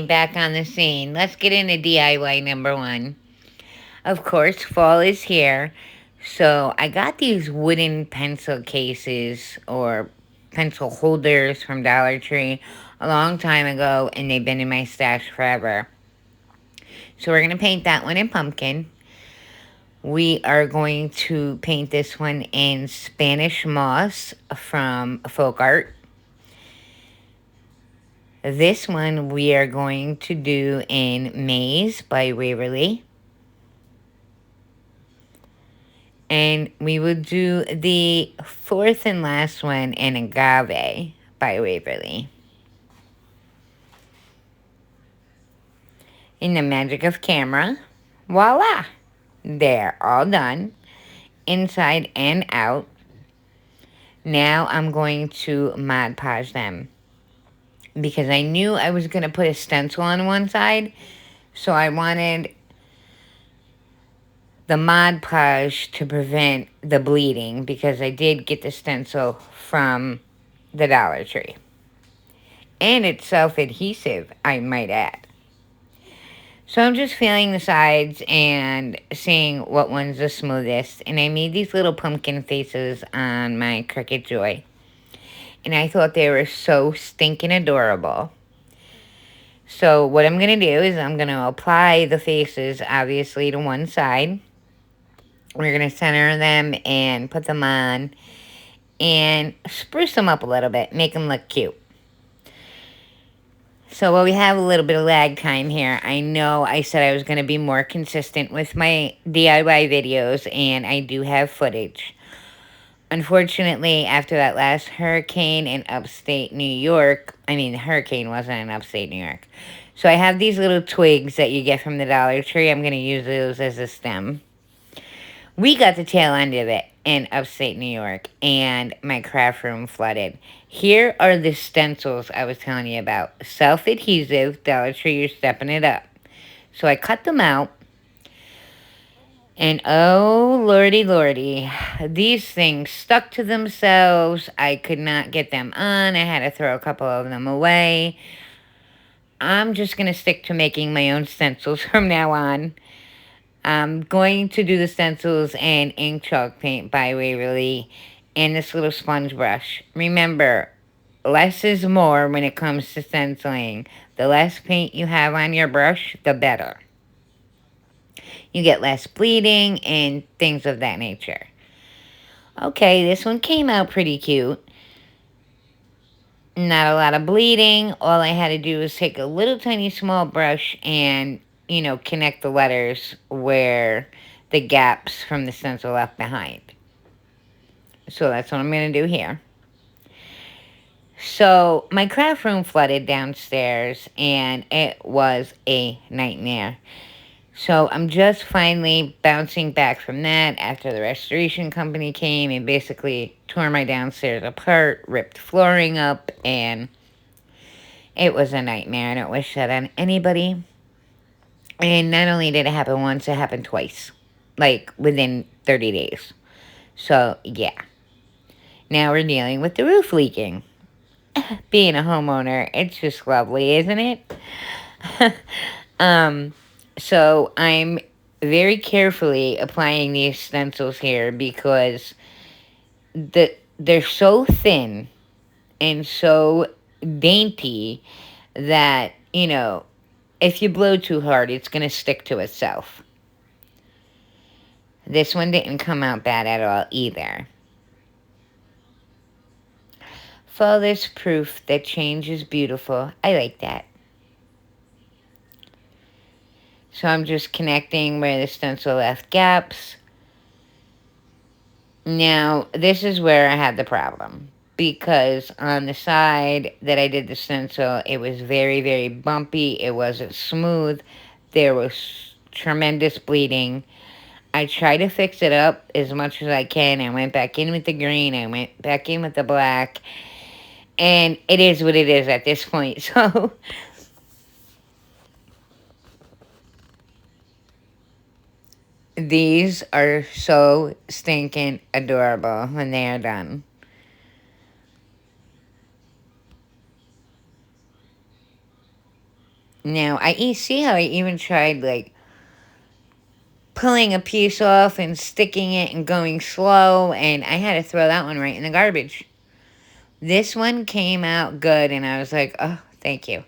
back on the scene. Let's get into DIY number one. Of course, fall is here. So I got these wooden pencil cases or pencil holders from Dollar Tree a long time ago, and they've been in my stash forever. So we're going to paint that one in pumpkin. We are going to paint this one in Spanish moss from FolkArt. This one we are going to do in Maize by Waverly. And we will do the fourth and last one in Agave by Waverly. In the magic of camera, voila! They're all done, inside and out. Now I'm going to Mod Podge them, because I knew I was going to put a stencil on one side, so I wanted the Mod Podge to prevent the bleeding, because I did get the stencil from the Dollar Tree. And it's self-adhesive, I might add. So I'm just feeling the sides and seeing what one's the smoothest. And I made these little pumpkin faces on my Cricut Joy. And I thought they were so stinking adorable. So what I'm going to do is I'm going to apply the faces, obviously, to one side. We're going to center them and put them on and spruce them up a little bit, make them look cute. So while we have a little bit of lag time here, I know I said I was going to be more consistent with my DIY videos, and I do have footage. Unfortunately, after that last hurricane in upstate New York, the hurricane wasn't in upstate New York. So I have these little twigs that you get from the Dollar Tree. I'm going to use those as a stem. We got the tail end of it in upstate New York, and my craft room flooded. Here are the stencils I was telling you about. Self-adhesive, Dollar Tree, you're stepping it up. So I cut them out, and oh, lordy, lordy, these things stuck to themselves. I could not get them on. I had to throw a couple of them away. I'm just going to stick to making my own stencils from now on. I'm going to do the stencils in ink chalk paint by Waverly and this little sponge brush. Remember, less is more when it comes to stenciling. The less paint you have on your brush, the better. You get less bleeding and things of that nature. Okay, this one came out pretty cute. Not a lot of bleeding. All I had to do was take a little tiny small brush and connect the letters where the gaps from the stencil left behind. So that's what I'm going to do here. So my craft room flooded downstairs, and it was a nightmare. So I'm just finally bouncing back from that after the restoration company came and basically tore my downstairs apart, ripped flooring up, and it was a nightmare. I don't wish that on anybody. And not only did it happen once, it happened twice. Like, within 30 days. So, yeah. Now we're dealing with the roof leaking. Being a homeowner, it's just lovely, isn't it? So, I'm very carefully applying these stencils here because they're so thin and so dainty that, if you blow too hard, it's going to stick to itself. This one didn't come out bad at all either. Fall is proof that change is beautiful. I like that. So I'm just connecting where the stencil left gaps. Now, this is where I had the problem. Because on the side that I did the stencil, it was very, very bumpy. It wasn't smooth. There was tremendous bleeding. I tried to fix it up as much as I can. I went back in with the green. I went back in with the black. And it is what it is at this point. So, these are so stinking adorable when they are done. Now, see how I even tried, like, pulling a piece off and sticking it and going slow, and I had to throw that one right in the garbage. This one came out good, and I was like, oh, thank you.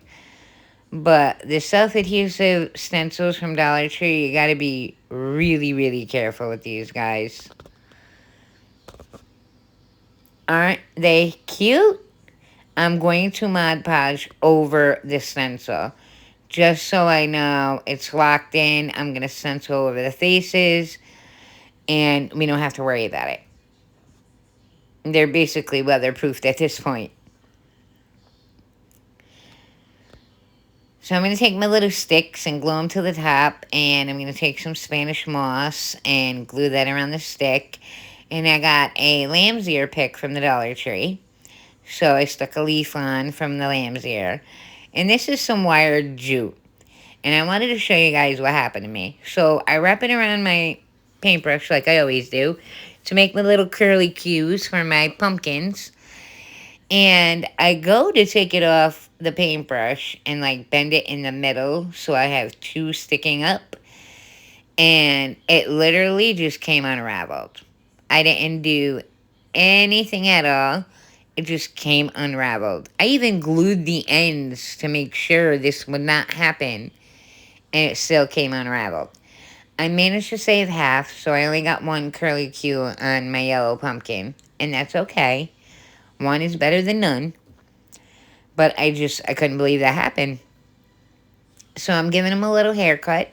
But the self-adhesive stencils from Dollar Tree, you got to be really, really careful with these guys. Aren't they cute? I'm going to Mod Podge over the stencil. Just so I know it's locked in, I'm going to stencil over the faces, and we don't have to worry about it. They're basically weatherproofed at this point. So I'm going to take my little sticks and glue them to the top, and I'm going to take some Spanish moss and glue that around the stick. And I got a lamb's ear pick from the Dollar Tree. So I stuck a leaf on from the lamb's ear. And this is some wired jute. And I wanted to show you guys what happened to me. So I wrap it around my paintbrush like I always do to make my little curly cues for my pumpkins. And I go to take it off the paintbrush and like bend it in the middle so I have two sticking up. And it literally just came unraveled. I didn't do anything at all. It just came unraveled. I even glued the ends to make sure this would not happen. And it still came unraveled. I managed to save half, so I only got one curly Q on my yellow pumpkin. And that's okay. One is better than none. But I couldn't believe that happened. So I'm giving him a little haircut.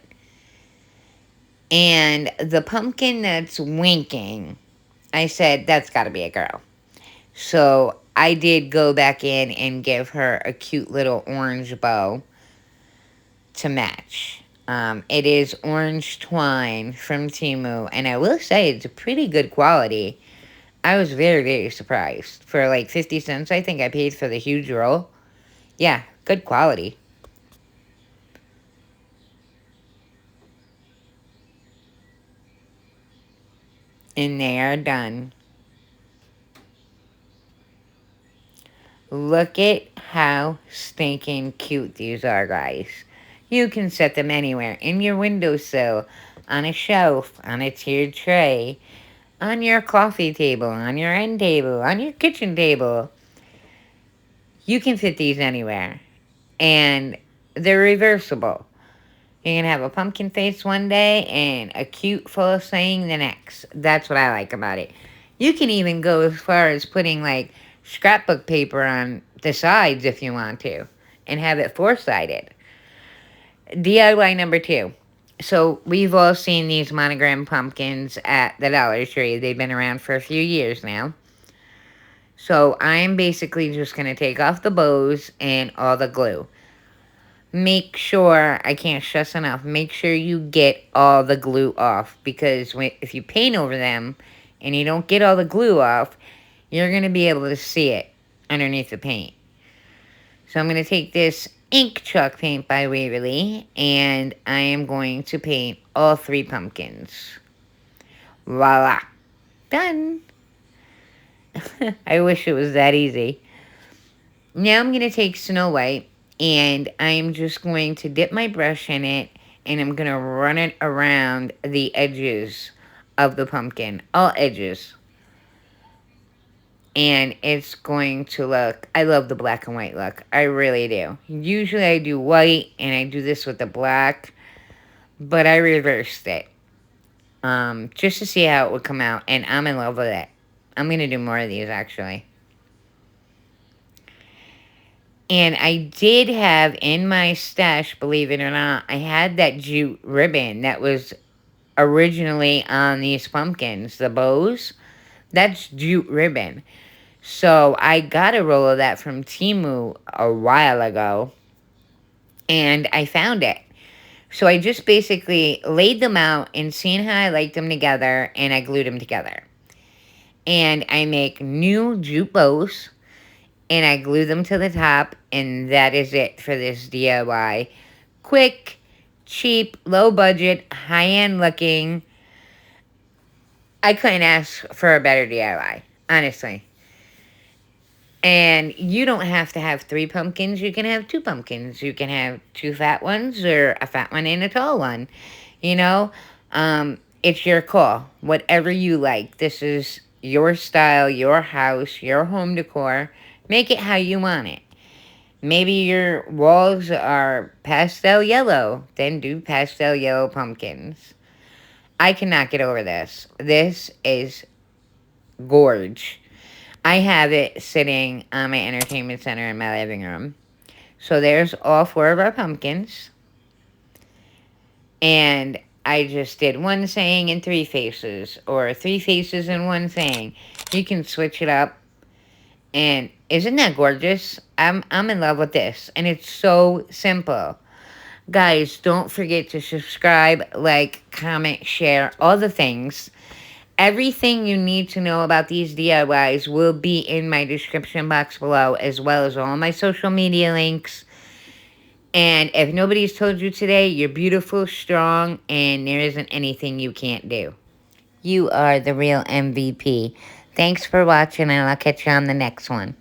And the pumpkin that's winking, I said, that's got to be a girl. So I did go back in and give her a cute little orange bow to match. It is orange twine from Temu. And I will say it's a pretty good quality. I was very, very surprised. For like 50 cents, I think I paid for the huge roll. Yeah, good quality. And they are done. Look at how stinking cute these are, guys. You can set them anywhere. In your windowsill, on a shelf, on a tiered tray, on your coffee table, on your end table, on your kitchen table. You can fit these anywhere. And they're reversible. You can have a pumpkin face one day and a cute full saying the next. That's what I like about it. You can even go as far as putting like scrapbook paper on the sides if you want to. And have it four-sided. DIY number 2. So we've all seen these Monogram pumpkins at the Dollar Tree. They've been around for a few years now. So I'm basically just going to take off the bows and all the glue. Make sure, I can't stress enough, make sure you get all the glue off. Because if you paint over them and you don't get all the glue off, you're going to be able to see it underneath the paint. So I'm going to take this ink chalk paint by Waverly, and I am going to paint all 3 pumpkins. Voila. Done. I wish it was that easy. Now I'm going to take Snow White, and I'm just going to dip my brush in it, and I'm going to run it around the edges of the pumpkin. All edges. And it's going to look, I love the black and white look. I really do. Usually I do white, and I do this with the black. But I reversed it. Just to see how it would come out. And I'm in love with it. I'm going to do more of these, actually. And I did have in my stash, believe it or not, I had that jute ribbon that was originally on these pumpkins. The bows. That's jute ribbon. So I got a roll of that from Temu a while ago. And I found it. So I just basically laid them out and seen how I liked them together. And I glued them together. And I make new jute bows. And I glue them to the top. And that is it for this DIY. Quick, cheap, low budget, high-end looking. I couldn't ask for a better DIY. Honestly. And you don't have to have 3 pumpkins. You can have 2 pumpkins. You can have 2 fat ones or a fat one and a tall one. You know, it's your call. Whatever you like. This is your style, your house, your home decor. Make it how you want it. Maybe your walls are pastel yellow. Then do pastel yellow pumpkins. I cannot get over this. This is gorge. I have it sitting on my entertainment center in my living room. So there's all 4 of our pumpkins. And I just did one saying and 3 faces, or 3 faces and one saying. You can switch it up. And isn't that gorgeous? I'm in love with this. And it's so simple. Guys, don't forget to subscribe, like, comment, share, all the things. Everything you need to know about these DIYs will be in my description box below, as well as all my social media links. And if nobody's told you today, you're beautiful, strong, and there isn't anything you can't do. You are the real MVP. Thanks for watching, and I'll catch you on the next one.